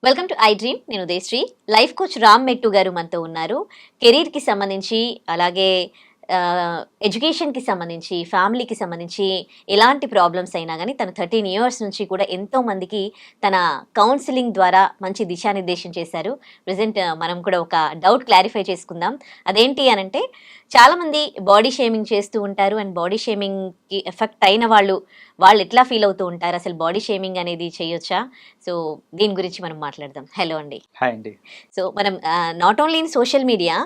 Welcome to I dream. నేను Udayasri. Life coach Ram మెట్టు గారు మనతో ఉన్నారు. కెరీర్కి సంబంధించి, అలాగే ఎడ్యుకేషన్కి సంబంధించి, ఫ్యామిలీకి సంబంధించి ఎలాంటి ప్రాబ్లమ్స్ అయినా కానీ తను 13 ఇయర్స్ నుంచి కూడా ఎంతో మందికి తన కౌన్సిలింగ్ ద్వారా మంచి దిశానిర్దేశం చేశారు. ప్రజెంట్ మనం కూడా ఒక డౌట్ క్లారిఫై చేసుకుందాం. అదేంటి అనంటే, చాలామంది బాడీ షేమింగ్ చేస్తూ ఉంటారు. అండ్ బాడీ షేమింగ్కి ఎఫెక్ట్ అయిన వాళ్ళు ఎట్లా ఫీల్ అవుతూ ఉంటారు, అసలు బాడీ షేమింగ్ అనేది చేయొచ్చా? సో దీని గురించి మనం మాట్లాడదాం. హలో అండి. హాయ్ అండి. సో మనం not only in social media,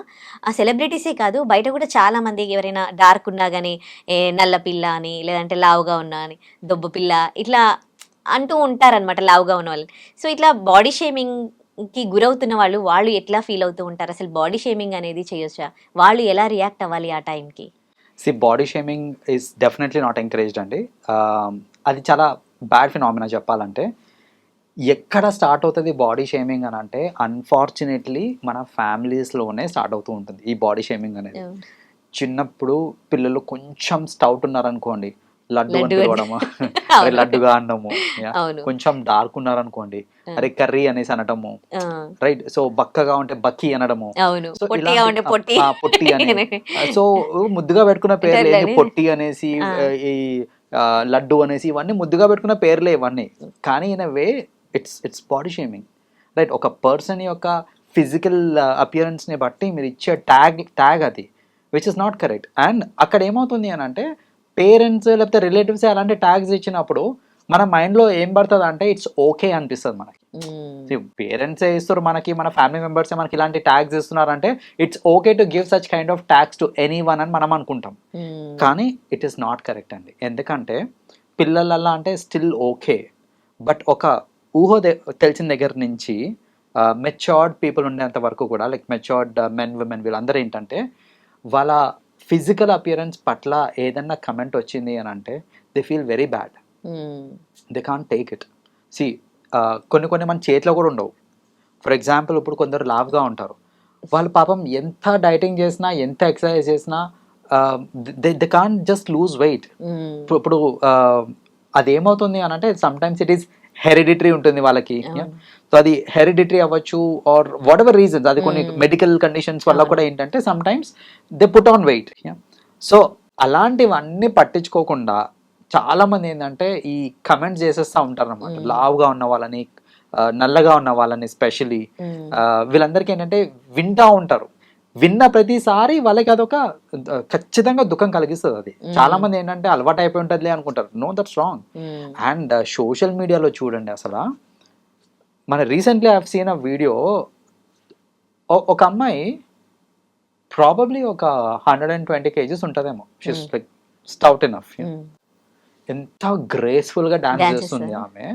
ఆ సెలబ్రిటీసే కాదు, బయట కూడా చాలా మంది ఎవరైనా డార్క్ ఉన్నా కానీ నల్ల పిల్ల అని, లేదంటే లావుగా ఉన్నా అని, దొబ్బ పిల్ల ఇట్లా అంటూ ఉంటారనమాట, లావుగా ఉన్న వాళ్ళని. సో ఇట్లా బాడీ షేమింగ్కి గురవుతున్న వాళ్ళు ఎట్లా ఫీల్ అవుతూ ఉంటారు, అసలు బాడీ షేమింగ్ అనేది చేయొచ్చా, వాళ్ళు ఎలా రియాక్ట్ అవ్వాలి ఆ టైంకి? Body shaming is definitely not encouraged అండి. అది చాలా బ్యాడ్ ఫినామినా చెప్పాలంటే. ఎక్కడ స్టార్ట్ అవుతుంది బాడీ షేమింగ్ అని అంటే, అన్ఫార్చునేట్లీ మన ఫ్యామిలీస్లోనే స్టార్ట్ అవుతూ ఉంటుంది ఈ బాడీ షేమింగ్ అనేది. చిన్నప్పుడు పిల్లలు కొంచెం స్టౌట్ ఉన్నారనుకోండి, లడ్డు అని పిలవడము, అరే లడ్డుగా అనడము. కొంచెం డార్క్ ఉన్నారనుకోండి, అరే కర్రీ అనేసి అనడము, రైట్. సో బక్కగా ఉంటే బక్కి అనడము, సో పొట్టి అని. సో ముద్దుగా పెట్టుకున్న పేర్లు ఏంటి, పొట్టి అనేసి, ఈ లడ్డు అనేసి, ఇవన్నీ ముద్దుగా పెట్టుకున్న పేర్లే ఇవన్నీ. కానీ in a way it's body shaming, right. ఒక పర్సన్ యొక్క ఫిజికల్ అపియరెన్స్ని బట్టి మీరు ఇచ్చే ట్యాగ్ అది, which is not correct. And అక్కడ ఏమవుతుంది అని అంటే, పేరెంట్స్ లేకపోతే రిలేటివ్స్ అలాంటి ట్యాగ్స్ ఇచ్చినప్పుడు మన మైండ్లో ఏం పడుతుంది అంటే, ఇట్స్ ఓకే అనిపిస్తుంది మనకి. పేరెంట్స్ ఇస్తారు మనకి, మన ఫ్యామిలీ మెంబర్స్ మనకి ఇలాంటి ట్యాగ్స్ ఇస్తున్నారంటే it's okay to give such kind of tags to anyone అని మనం అనుకుంటాం. కానీ ఇట్ ఈస్ నాట్ కరెక్ట్ అండి. ఎందుకంటే పిల్లలల్లా అంటే స్టిల్ ఓకే, బట్ ఒక ఊహ తెలిసిన దగ్గర నుంచి మెచ్యూర్డ్ పీపుల్ ఉండేంత వరకు కూడా, లైక్ మెచ్యూర్డ్ మెన్ విమెన్ వీళ్ళందరూ ఏంటంటే, వాళ్ళ ఫిజికల్ అపియరెన్స్ పట్ల ఏదన్నా కమెంట్ వచ్చింది అని అంటే they feel very bad. They can't take it. కొన్ని మన చేతిలో కూడా ఉండవు. ఫర్ ఎగ్జాంపుల్, ఇప్పుడు కొందరు లావుగా ఉంటారు, వాళ్ళు పాపం ఎంత డైటింగ్ చేసినా, ఎంత ఎక్సర్సైజ్ చేసినా they can't just lose weight. ఇప్పుడు అదేమవుతుంది అని అంటే, సమ్టైమ్స్ ఇట్ ఈస్ హెరిడిటరీ ఉంటుంది వాళ్ళకి. సో అది హెరిడిటరీ అవ్వచ్చు, ఆర్ వాట్ ఎవర్ రీజన్స్, అది కొన్ని మెడికల్ కండిషన్స్ వల్ల కూడా ఏంటంటే some times they put on weight. So అలాంటివన్నీ పట్టించుకోకుండా చాలా మంది ఏంటంటే ఈ కమెంట్స్ చేసేస్తూ ఉంటారు అనమాట, లావుగా ఉన్న వాళ్ళని, నల్లగా ఉన్న వాళ్ళని స్పెషలీ. వీళ్ళందరికీ ఏంటంటే వింటూ ఉంటారు, విన్న ప్రతిసారి వాళ్ళకి అదొక ఖచ్చితంగా దుఃఖం కలిగిస్తుంది. అది చాలా మంది ఏంటంటే అలవాటు అయిపోయి ఉంటుందిలే అనుకుంటారు. No, that's wrong. And social మీడియాలో చూడండి, అసలు మన recently I have seen a video. ఒక అమ్మాయి ప్రాబబ్లీ ఒక 120 kgs ఉంటుందేమో, షీస్ లైక్ స్టౌట్ ఎనఫ్. ఎంత గ్రేస్ఫుల్ గా డాన్స్ చేస్తుంది ఆమె.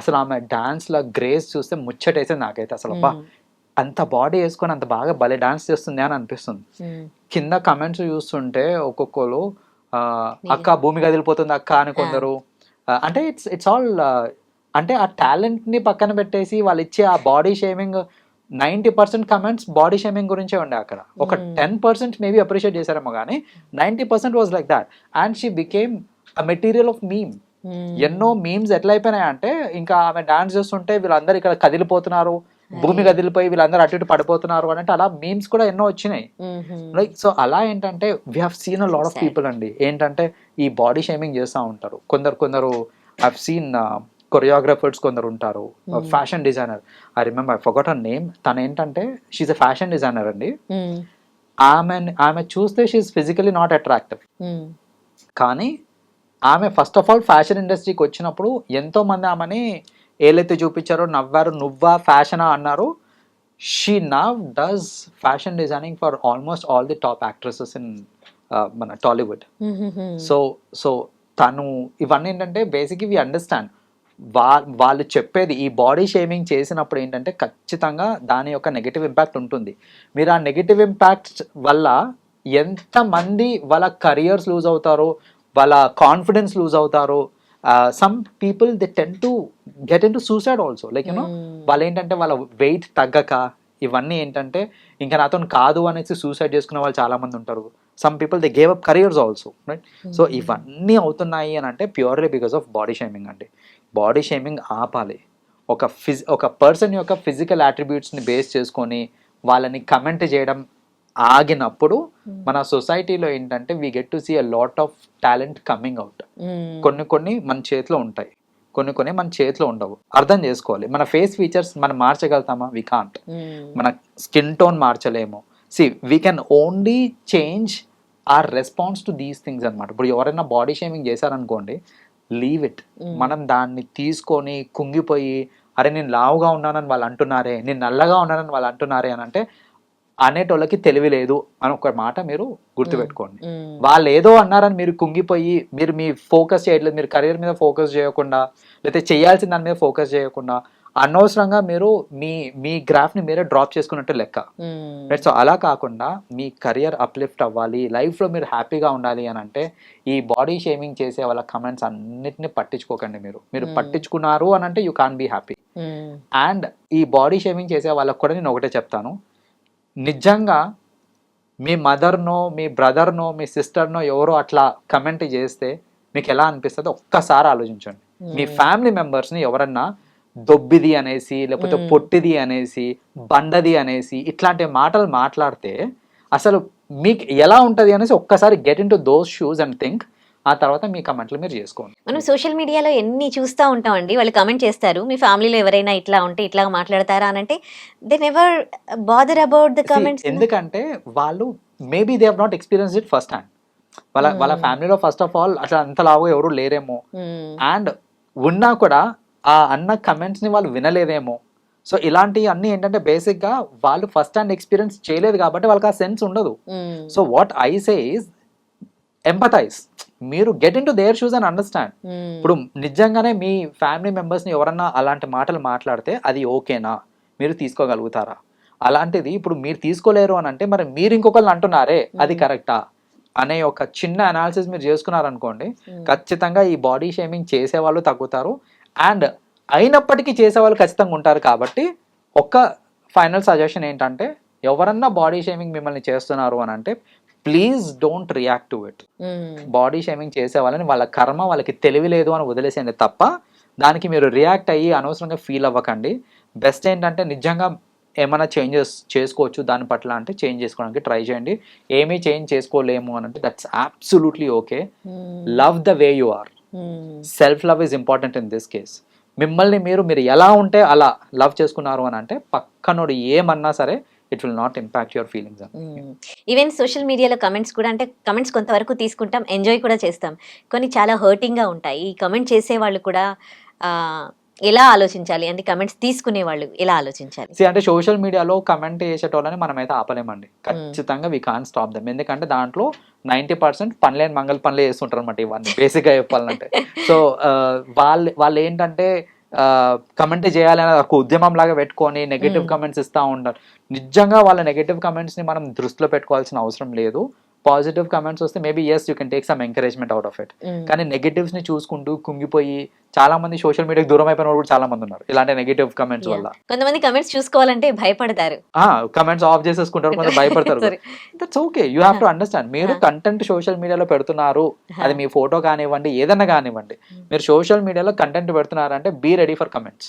అసలు ఆమె డాన్స్ లా గ్రేస్ చూస్తే ముచ్చటేసేది నాకైతే. అసలు అబ్బా, అంత బాడీ వేసుకొని అంత బాగా భలే డాన్స్ చేస్తుంది అని అనిపిస్తుంది. కింద కమెంట్స్ చూస్తుంటే ఒక్కొక్కరు అక్క భూమి కదిలిపోతుంది అక్క అని, కొందరు అంటే ఇట్స్ ఆల్ అంటే ఆ టాలెంట్ ని పక్కన పెట్టేసి వాళ్ళు ఇచ్చే ఆ body shaming. 90% comments body shaming గురించే ఉండే. అక్కడ ఒక 10% మేబీ అప్రిషియేట్ చేశారేమో, కానీ 90% was like that. And she became a material of meme. ఎన్నో మీమ్స్ ఎట్లా అయిపోయినాయి అంటే, ఇంకా ఆమె డాన్స్ చేస్తుంటే వీళ్ళందరూ ఇక్కడ కదిలిపోతున్నారు, భూమి కదిలిపోయి వీళ్ళందరూ అటు ఇటు పడిపోతున్నారు అని, అలా మీమ్స్ కూడా ఎన్నో వచ్చినాయి. లైక్ సో అలా ఏంటంటే we have seen a lot of people అండి ఏంటంటే ఈ బాడీ షేమింగ్ చేస్తూ ఉంటారు. కొందరు ఐ హావ్ సీన్ కొరియోగ్రాఫర్స్ కొందరు ఉంటారు, fashion designer. I remember, I forgot her name. తను ఏంటంటే షీఈ్ అ ఫ్యాషన్ డిజైనర్ అండి. ఆమె చూస్తే షీఈ్ ఫిజికలీ నాట్ అట్రాక్టివ్, కానీ ఆమె ఫస్ట్ ఆఫ్ ఆల్ ఫ్యాషన్ ఇండస్ట్రీకి వచ్చినప్పుడు ఎంతో మంది ఆమెని ఏలైతే చూపించారో, నవ్వారు, నువ్వా ఫ్యాషనా అన్నారు. She now does fashion designing for almost all the top actresses in మన టాలీవుడ్. సో తను ఇవన్నీ ఏంటంటే బేసిక్లీ వి అండర్స్టాండ్. వాళ్ళు చెప్పేది, ఈ బాడీ షేమింగ్ చేసినప్పుడు ఏంటంటే ఖచ్చితంగా దాని యొక్క నెగిటివ్ ఇంపాక్ట్ ఉంటుంది. మీరు ఆ నెగిటివ్ ఇంపాక్ట్ వల్ల ఎంతమంది వాళ్ళ కెరియర్స్ లూజ్ అవుతారో, వాళ్ళ కాన్ఫిడెన్స్ లూజ్ అవుతారో. Some people they ten to get in to suicide also. Like you know, వాళ్ళు ఏంటంటే వాళ్ళ వెయిట్ తగ్గక ఇవన్నీ ఏంటంటే ఇంకా నాతో కాదు అనేసి సూసైడ్ చేసుకునే వాళ్ళు చాలా మంది ఉంటారు. Some people they gave up careers also, right. So ఇవన్నీ అవుతున్నాయి అని అంటే purely because of body shaming అండి. బాడీ షేమింగ్ ఆపాలి. ఒక పర్సన్ యొక్క ఫిజికల్ అట్రిబ్యూట్స్ని బేస్ చేసుకొని వాళ్ళని కమెంట్ చేయడం ఆగినప్పుడు మన సొసైటీలో ఏంటంటే we get to see a lot of talent coming out. కొన్ని మన చేతిలో ఉంటాయి, కొన్ని మన చేతిలో ఉండవు. అర్థం చేసుకోవాలి. మన ఫేస్ ఫీచర్స్ మనం మార్చగలుగుతామా? We can't. మన స్కిన్ టోన్ మార్చలేము. See we can only change our response to these things అనమాట. ఇప్పుడు ఎవరైనా బాడీ షేమింగ్ చేశారనుకోండి, లీవ్ ఇట్. మనం దాన్ని తీసుకొని కుంగిపోయి అరే నేను లావుగా ఉన్నానని వాళ్ళు అంటున్నారే, నేను నల్లగా ఉన్నానని వాళ్ళు అంటున్నారే అని అంటే అనేటోళ్ళకి తెలివి లేదు అని ఒక మాట మీరు గుర్తుపెట్టుకోండి. వాళ్ళు ఏదో అన్నారని మీరు కుంగిపోయి మీరు మీ ఫోకస్ చేయట్లేదు, మీరు కెరీర్ మీద ఫోకస్ చేయకుండా లేకపోతే చేయాల్సిన దాని మీద ఫోకస్ చేయకుండా అనవసరంగా మీరు మీ గ్రాఫ్ని మీరే డ్రాప్ చేసుకున్నట్టు లెక్క. రైట్. సో అలా కాకుండా మీ కెరియర్ అప్లిఫ్ట్ అవ్వాలి, లైఫ్లో మీరు హ్యాపీగా ఉండాలి అని అంటే ఈ బాడీ షేమింగ్ చేసే వాళ్ళ కమెంట్స్ అన్నిటిని పట్టించుకోకండి. మీరు పట్టించుకున్నారు అని అంటే you can be happy. And ఈ బాడీ షేమింగ్ చేసే వాళ్ళకి కూడా నేను ఒకటే చెప్తాను, నిజంగా మీ మదర్నో మీ బ్రదర్నో మీ సిస్టర్నో ఎవరో అట్లా కమెంట్ చేస్తే మీకు ఎలా అనిపిస్తుందో ఒక్కసారి ఆలోచించండి. మీ ఫ్యామిలీ మెంబర్స్ని ఎవరన్నా దొబ్బిది అనేసి లేకపోతే పొట్టిది అనేసి బండది అనేసి ఇట్లాంటి మాటలు మాట్లాడితే అసలు మీకు ఎలా ఉంటుంది అనేసి ఒక్కసారి get in to those shoes and think. ఆ తర్వాత మీ కమెంట్లు మీరు చేసుకోండి. మనం సోషల్ మీడియాలో ఎన్ని చూస్తూ ఉంటామండి, వాళ్ళు కమెంట్ చేస్తారు మీ ఫ్యామిలీలో ఎవరైనా ఇట్లా ఉంటే ఇట్లా మాట్లాడతారా అని అంటే they never bother about the comments. ఎందుకంటే వాళ్ళు maybe they have not experience it first hand. వాళ్ళ ఫ్యామిలీలో ఫస్ట్ ఆఫ్ ఆల్ అట్లా అంతలాగా ఎవరు లేరేమో, అండ్ ఉన్నా కూడా ఆ అన్న కమెంట్స్ ని వాళ్ళు వినలేదేమో. సో ఇలాంటివి అన్ని ఏంటంటే బేసిక్ గా వాళ్ళు ఫస్ట్ హ్యాండ్ ఎక్స్పీరియన్స్ చేయలేదు కాబట్టి వాళ్ళకి ఆ సెన్స్ ఉండదు. So what I say is empathise. మీరు get in to their shoes and understand. ఇప్పుడు నిజంగానే మీ ఫ్యామిలీ మెంబర్స్ని ఎవరన్నా అలాంటి మాటలు మాట్లాడితే అది ఓకేనా, మీరు తీసుకోగలుగుతారా? అలాంటిది ఇప్పుడు మీరు తీసుకోలేరు అని అంటే మరి మీరు ఇంకొకరిని అంటున్నారే అది కరెక్టా అనే ఒక చిన్న అనాలిసిస్ మీరు చేసుకున్నారనుకోండి, ఖచ్చితంగా ఈ బాడీ షేమింగ్ చేసేవాళ్ళు తగ్గుతారు అండ్ అయినప్పటికీ చేసేవాళ్ళు ఖచ్చితంగా ఉంటారు. కాబట్టి ఒక్క ఫైనల్ సజెషన్ ఏంటంటే ఎవరన్నా బాడీ షేమింగ్ మిమ్మల్ని చేస్తున్నారు అని అంటే please don't react to it. Body shaming చేసే వాళ్ళని వాళ్ళ కర్మ, వాళ్ళకి తెలివి లేదు అని వదిలేసేయండి తప్ప దానికి మీరు రియాక్ట్ అయ్యి అనవసరంగా ఫీల్ అవ్వకండి. బెస్ట్ ఏంటంటే నిజంగా ఏమైనా చేంజెస్ చేసుకోవచ్చు దాని పట్ల అంటే చేంజ్ చేసుకోవడానికి ట్రై చేయండి. ఏమీ చేంజ్ చేసుకోలేము అని అంటే that's absolutely okay. Love the way you are. Self love is important in this case. మిమ్మల్ని మీరు ఎలా ఉంటే అలా లవ్ చేసుకున్నారు అని అంటే పక్కనోడు ఏమన్నా సరే it will not impact your feelings. Even social మీడియాలో కమెంట్స్ కూడా అంటే కమెంట్స్ కొంతవరకు తీసుకుంటాం, ఎంజాయ్ కూడా చేస్తాం, కొన్ని చాలా హర్టింగ్గా ఉంటాయి. ఈ కమెంట్ చేసే వాళ్ళు కూడా ఎలా ఆలోచించాలి అంటే కమెంట్స్ తీసుకునే వాళ్ళు ఎలా ఆలోచించాలి? అంటే సోషల్ మీడియాలో కమెంట్ చేసేటోళ్ళని మనమైతే ఆపలేమండి, ఖచ్చితంగా వి కాన్ స్టాప్ దెమ్. ఎందుకంటే దాంట్లో 90% పనిలేని మంగళ పనులే చేస్తుంటారు అనమాట ఇవన్నీ బేసిక్గా చెప్పాలంటే. సో వాళ్ళు ఏంటంటే కమెంట్ చేయాలని ఒక ఉద్యమం లాగా పెట్టుకొని నెగటివ్ కమెంట్స్ ఇస్తూ ఉంటారు. నిజంగా వాళ్ళ నెగటివ్ కమెంట్స్ని మనం దృష్టిలో పెట్టుకోవాల్సిన అవసరం లేదు. పాజిటివ్ కమెంట్స్ వస్తే maybe yes you can take some encouragement out of it. కానీ నెగటివ్స్ ని చూసుకుంటూ కుంగిపోయి చాలా మంది సోషల్ మీడియాకి దూరం అయిపోయిన వాళ్ళు కూడా చాలా మంది ఉన్నారు ఇలాంటి నెగటివ్ కమెంట్స్ వల్ల. కొంతమంది కమెంట్స్ చూసుకోవాలంటే భయపడతారు, కమెంట్స్ ఆఫ్ చేసేసుకుంటారు, కొంత భయపడతారు. That's okay, you have to understand. మీరు కంటెంట్ సోషల్ మీడియాలో పెడుతున్నారు, అది మీ ఫోటో కానివ్వండి ఏదన్నా కానివ్వండి, మీరు సోషల్ మీడియాలో కంటెంట్ పెడుతున్నారంటే బీ రెడీ ఫర్ కమెంట్స్.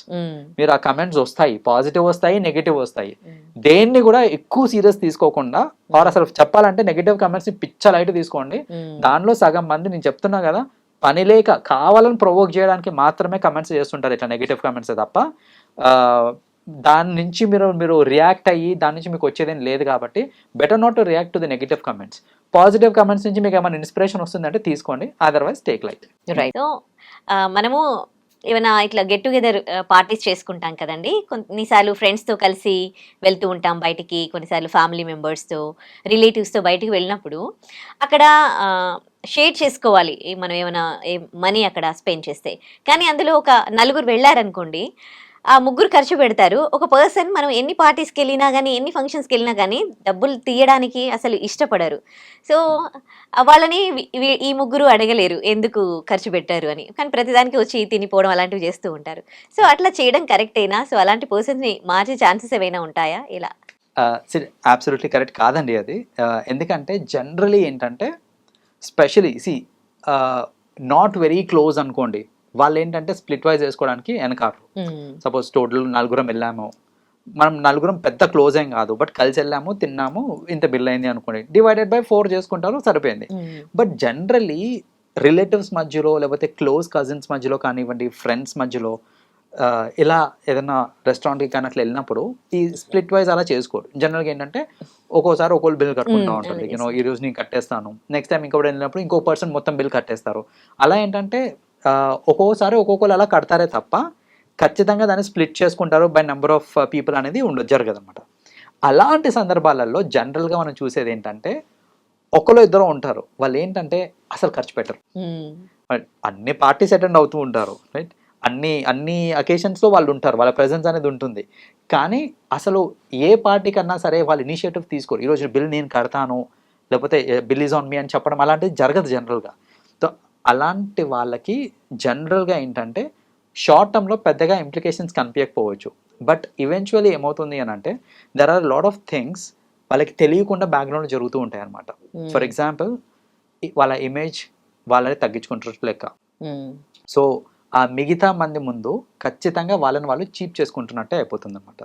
మీరు ఆ కమెంట్స్ వస్తాయి, పాజిటివ్ వస్తాయి, నెగటివ్ వస్తాయి. దేన్ని కూడా ఎక్కువ సీరియస్ తీసుకోకుండా, ఆర్ అసలు చెప్పాలంటే నెగటివ్ కమెంట్స్ ని పిచ్చ లైట్ తీసుకోండి. దానిలో సగం మంది నేను చెప్తున్నా కదా పని లేక కావాలని ప్రొవోక్ చేయడానికి మాత్రమే కమెంట్స్ చేస్తుంటారు ఇట్లా నెగటివ్ కమెంట్స్ తప్ప దాని నుంచి మీరు రియాక్ట్ అయ్యి దాని నుంచి మీకు వచ్చేదేం లేదు. కాబట్టి better not to react to the negative comments. Positive comments నుంచి మీకు ఏమైనా ఇన్స్పిరేషన్ వస్తుందంటే తీసుకోండి, otherwise take light. Right. So మనము ఏమైనా ఇట్లా గెట్ టుగెదర్ పార్టీస్ చేసుకుంటాం కదండి, కొన్నిసార్లు ఫ్రెండ్స్తో కలిసి వెళ్తూ ఉంటాం బయటికి, కొన్నిసార్లు ఫ్యామిలీ మెంబర్స్తో రిలేటివ్స్తో బయటికి వెళ్ళినప్పుడు అక్కడ షేర్ చేసుకోవాలి మనం ఏమైనా మనీ అక్కడ స్పెండ్ చేస్తే. కానీ అందులో ఒక నలుగురు వెళ్ళారనుకోండి, ఆ ముగ్గురు ఖర్చు పెడతారు. ఒక పర్సన్ మనం ఎన్ని పార్టీస్కి వెళ్ళినా కానీ ఎన్ని ఫంక్షన్స్కి వెళ్ళినా కానీ డబ్బులు తీయడానికి అసలు ఇష్టపడరు. సో వాళ్ళని ఈ ముగ్గురు అడగలేరు ఎందుకు ఖర్చు పెట్టారు అని, కానీ ప్రతిదానికి వచ్చి తినిపోవడం అలాంటివి చేస్తూ ఉంటారు. సో అట్లా చేయడం కరెక్టేనా? సో అలాంటి పర్సన్స్ని మార్చే ఛాన్సెస్ ఏమైనా ఉంటాయా? ఇలా అబ్సల్యూట్లీ కరెక్ట్ కాదండి అది. ఎందుకంటే జనరలీ ఏంటంటే స్పెషలీ నాట్ వెరీ క్లోజ్ అనుకోండి, వాళ్ళు ఏంటంటే స్ప్లిట్ వైజ్ వేసుకోవడానికి వెనకారు. సపోజ్ టోటల్ 4 వెళ్ళాము, మనం 4 పెద్ద క్లోజ్ ఏం కాదు, బట్ కలిసి వెళ్ళాము, తిన్నాము, ఇంత బిల్ అయింది అనుకోండి, డివైడెడ్ బై 4 చేసుకుంటారు, సరిపోయింది. బట్ జనరల్లీ రిలేటివ్స్ మధ్యలో లేకపోతే క్లోజ్ కజిన్స్ మధ్యలో కానివ్వండి, ఫ్రెండ్స్ మధ్యలో ఇలా ఏదైనా రెస్టారెంట్కి కానీ అట్లా వెళ్ళినప్పుడు ఈ స్ప్లిట్ వైజ్ అలా చేసుకోరు. జనరల్గా ఏంటంటే ఒక్కోసారి ఒక్కొక్కరు బిల్ కట్టుకుంటూ ఉంటుంది. ఈ రోజు నేను కట్టేస్తాను, నెక్స్ట్ టైం ఇంకొకటి వెళ్ళినప్పుడు ఇంకో పర్సన్ మొత్తం బిల్ కట్టేస్తారు. అలా ఏంటంటే ఒక్కొక్కసారి ఒక్కొక్కరు అలా కడతారే తప్ప ఖచ్చితంగా దాన్ని స్ప్లిట్ చేసుకుంటారు బై నెంబర్ ఆఫ్ పీపుల్ అనేది జరగదు అనమాట. అలాంటి సందర్భాలలో జనరల్గా మనం చూసేది ఏంటంటే ఒకరు ఇద్దరు ఉంటారు, వాళ్ళు ఏంటంటే అసలు ఖర్చు పెట్టరు. అన్ని పార్టీస్ అటెండ్ అవుతూ ఉంటారు, రైట్, అన్ని అకేషన్స్లో వాళ్ళు ఉంటారు, వాళ్ళ ప్రెజెన్స్ అనేది ఉంటుంది. కానీ అసలు ఏ పార్టీ కన్నా సరే వాళ్ళు ఇనిషియేటివ్ తీసుకోరు, ఈరోజు బిల్ నేను కడతాను లేకపోతే బిల్ ఈజ్ ఆన్ మీ అని చెప్పడం అలాంటిది జరగదు జనరల్గా. సో అలాంటి వాళ్ళకి జనరల్గా ఏంటంటే షార్ట్ టర్మ్లో పెద్దగా ఇంప్లికేషన్స్ కనిపించకపోవచ్చు, బట్ ఈవెన్చువల్లీ ఏమవుతుంది అని అంటే there are lot of things వాళ్ళకి తెలియకుండా బ్యాక్గ్రౌండ్ జరుగుతూ ఉంటాయి అన్నమాట. ఫర్ ఎగ్జాంపుల్ వాళ్ళ ఇమేజ్ వాళ్ళని తగ్గించుకుంటారు లెక్క. సో ఆ మిగతా మంది ముందు ఖచ్చితంగా వాళ్ళని వాళ్ళు చీప్ చేసుకుంటున్నట్టే అయిపోతుంది అనమాట.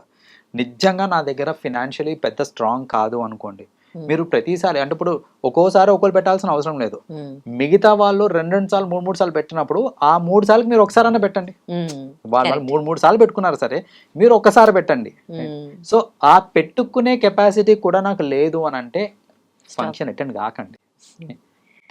నిజంగా నా దగ్గర ఫినాన్షియలీ పెద్ద స్ట్రాంగ్ కాదు అనుకోండి, మీరు ప్రతిసారి అంటే ఇప్పుడు ఒక్కోసారి ఒకరు పెట్టాల్సిన అవసరం లేదు, మిగతా వాళ్ళు 2 సార్లు 3 సార్లు పెట్టినప్పుడు ఆ 3 సార్లకి మీరు ఒకసారి అన్న పెట్టండి. వాళ్ళు 3 సార్లు పెట్టుకున్నారు సరే, మీరు ఒక్కసారి పెట్టండి. సో ఆ పెట్టుకునే కెపాసిటీ కూడా నాకు లేదు అని అంటే ఫంక్షన్ అటెండ్ కాకండి,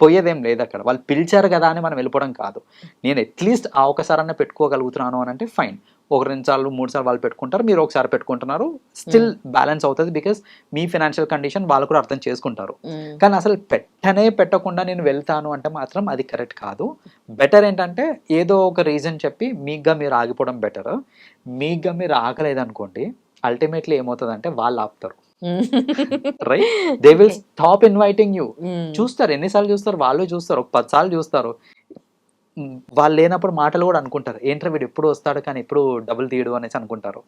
పోయేదేం లేదు అక్కడ. వాళ్ళు పిలిచారు కదా అని మనం వెళ్ళిపోవడం కాదు. నేను అట్లీస్ట్ ఆ ఒకసారన్నా పెట్టుకోగలుగుతున్నాను అని అంటే ఫైన్, 1-2 సార్లు 3 సార్లు వాళ్ళు పెట్టుకుంటారు, మీరు ఒకసారి పెట్టుకుంటున్నారు, స్టిల్ బ్యాలెన్స్ అవుతుంది. బికాస్ మీ ఫైనాన్షియల్ కండిషన్ వాళ్ళు కూడా అర్థం చేసుకుంటారు. కానీ అసలు పెట్టకుండా నేను వెళ్తాను అంటే మాత్రం అది కరెక్ట్ కాదు. బెటర్ ఏంటంటే ఏదో ఒక రీజన్ చెప్పి మీగ్గా మీరు ఆగిపోవడం బెటర్. మీగ్గా మీరు ఆగలేదనుకోండి, అల్టిమేట్లీ ఏమవుతుందంటే వాళ్ళు ఆపుతారు, right, they will stop inviting you. చూస్తారు, ఎన్నిసార్లు చూస్తారు, వాళ్ళు చూస్తారు, 10 సార్లు చూస్తారు. వాళ్ళు లేనప్పుడు మాటలు కూడా అనుకుంటారు, ఏంట్రా వీడు ఎప్పుడు వస్తాడు కానీ ఎప్పుడు డబ్బులు తీయడు అనేసి అనుకుంటారు.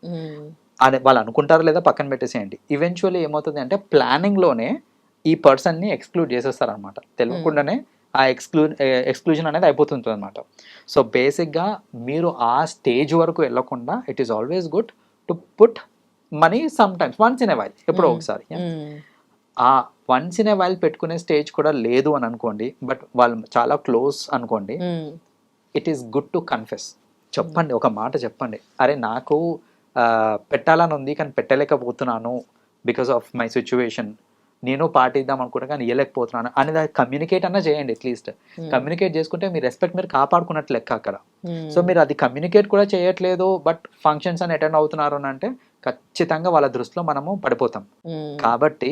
అదే వాళ్ళు అనుకుంటారు లేదా పక్కన పెట్టేసేయండి. ఈవెన్చువల్లీ ఏమవుతుంది అంటే ప్లానింగ్లోనే ఈ పర్సన్ని ఎక్స్క్లూడ్ చేసేస్తారు అనమాట, తెలియకుండానే ఆ ఎక్స్క్లూజన్ అనేది అయిపోతుంది అనమాట. సో బేసిక్గా మీరు ఆ స్టేజ్ వరకు వెళ్ళకుండా it is always good to put money some times, once in a while, ఎప్పుడో ఒకసారి. ఆ వన్స్ ఇన్ ఎ వైల్ పెట్టుకునే స్టేజ్ కూడా లేదు అని అనుకోండి, బట్ వాళ్ళు చాలా క్లోజ్ అనుకోండి, it is good to confess. చెప్పండి, ఒక మాట చెప్పండి, అరే నాకు పెట్టాలని ఉంది కానీ పెట్టలేకపోతున్నాను బికాస్ ఆఫ్ మై సిచ్యువేషన్, నేను పార్టీ ఇద్దాం అనుకుంటా కానీ ఇవ్వలేకపోతున్నాను అనేది కమ్యూనికేట్ అన్నా చేయండి. అట్లీస్ట్ కమ్యూనికేట్ చేసుకుంటే మీ రెస్పెక్ట్ మీరు కాపాడుకున్నట్లు లెక్క అక్కడ. సో మీరు అది కమ్యూనికేట్ కూడా చేయట్లేదు, బట్ ఫంక్షన్స్ అని అటెండ్ అవుతున్నారు అని అంటే ఖచ్చితంగా వాళ్ళ దృష్టిలో మనము పడిపోతాం. కాబట్టి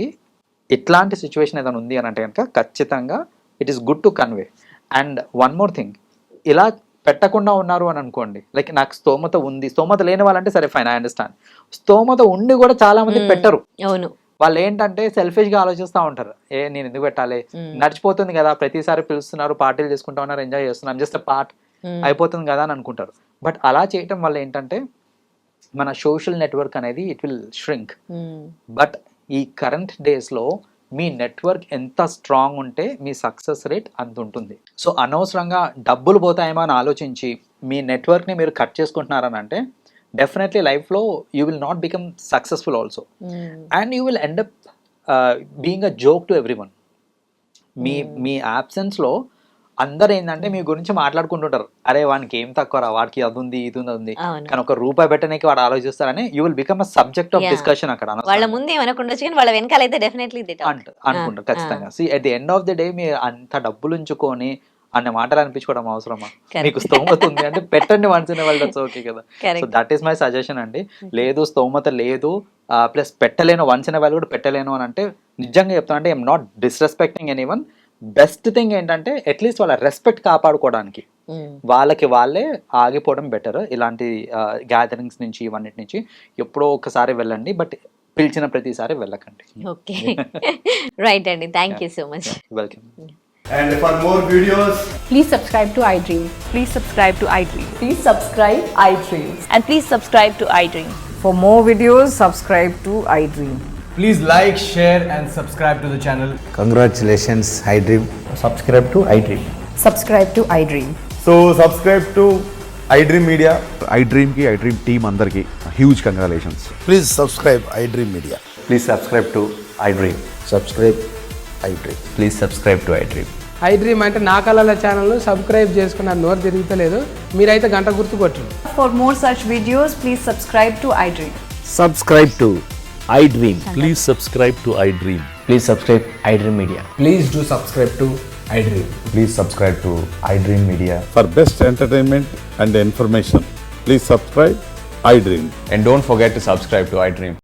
ఇట్లాంటి సిచ్యువేషన్ ఏదైనా ఉంది అని అంటే కనుక ఖచ్చితంగా it is good to convey. And one more thing, ఇలా పెట్టకుండా ఉన్నారు అని అనుకోండి, లైక్ నాకు స్తోమత ఉంది, స్తోమత లేని వాళ్ళంటే సరే ఫైన్, ఐ అండర్స్టాండ్. స్తోమత ఉండి కూడా చాలా మంది పెట్టరు. అవును, వాళ్ళు ఏంటంటే సెల్ఫిష్ గా ఆలోచిస్తూ ఉంటారు, నేను ఎందుకు పెట్టాలి, నడిచిపోతుంది కదా, ప్రతిసారి పిలుస్తున్నారు, పార్టీలు చేసుకుంటా ఉన్నారు, ఎంజాయ్ చేస్తున్నారు, జస్ట్ పార్ట్ అయిపోతుంది కదా అని అనుకుంటారు. బట్ అలా చేయటం వల్ల ఏంటంటే మన సోషల్ నెట్వర్క్ అనేది ఇట్ విల్ ష్రింక్. బట్ ఈ కరెంట్ డేస్లో మీ నెట్వర్క్ ఎంత స్ట్రాంగ్ ఉంటే మీ సక్సెస్ రేట్ అంత ఉంటుంది. సో అనవసరంగా డబ్బులు పోతాయేమో అని ఆలోచించి మీ నెట్వర్క్ని మీరు కట్ చేసుకుంటున్నారని అంటే డెఫినెట్లీ లైఫ్లో you will not become successful also, and you will end up being a joke to everyone. మీ యాబ్సెన్స్లో అందరు ఏంటంటే మీ గురించి మాట్లాడుకుంటుంటారు, అరే వానికి ఏం తక్కువ రా, వాడికి అది ఉంది ఇది ఉంది, కానీ ₹1 పెట్టడానికి వాడు ఆలోచిస్తారని you will become a subject of discussion అక్కడ. వాళ్ళ ముందు ఏమనుకుండొచ్చు కానీ వాళ్ళ వెనకాల అయితే డెఫినెట్లీ అనుకుంటారు ఖచ్చితంగా. See at the end of the day మీరు అంత డబ్బులు ఉంచుకొని అనే మాటలు అనిపించుకోవడం అవసరమా? మీకు స్తోమత ఉంది అంటే పెట్టండి, once in a while, that's okay కదా. So that is my suggestion అండి. లేదు స్తోమత లేదు ప్లస్ పెట్టలేను, వన్స్ ఇన్ ఎ వైల్ కూడా పెట్టలేను అని అంటే నిజంగా చెప్తాను అంటే I'm not disrespecting anyone. Best thing ఏంటంటే అట్లీస్ట్ వాళ్ళ రెస్పెక్ట్ కాపాడుకోవడానికి వాళ్ళకి వాళ్ళే ఆగిపోవడం బెటర్. ఇలాంటి గ్యాదరింగ్స్ నుంచి ఇవన్నిటి నుంచి ఎప్పుడో ఒకసారి వెళ్ళండి, బట్ పిలిచిన ప్రతిసారి వెళ్ళకండి. ఓకే, రైట్ అండి, thank you so much. Welcome. And for more videos, please subscribe to iDream. Please subscribe to iDream. Please subscribe iDream. And please subscribe to iDream. For more videos, subscribe to iDream. please like, share and subscribe to the channel. Congratulations, iDream. Subscribe to iDream. Subscribe to iDream. So subscribe to iDream Media. iDream team అందరికి huge congratulations. Please subscribe iDream Media. Please subscribe to iDream. Subscribe iDream. Please subscribe to iDream. iDream అంటే నా కళల channel subscribe చేసుకున్న నోరు తిరుగుతలేదు, మీరైతే గంట గుర్తు కొట్టండి. For more such videos, please subscribe to iDream. Subscribe to iDream. Please subscribe to iDream. Please subscribe iDream Media. Please do subscribe to iDream. Please subscribe to iDream Media. For best entertainment and information, please subscribe iDream. And don't forget to subscribe to iDream.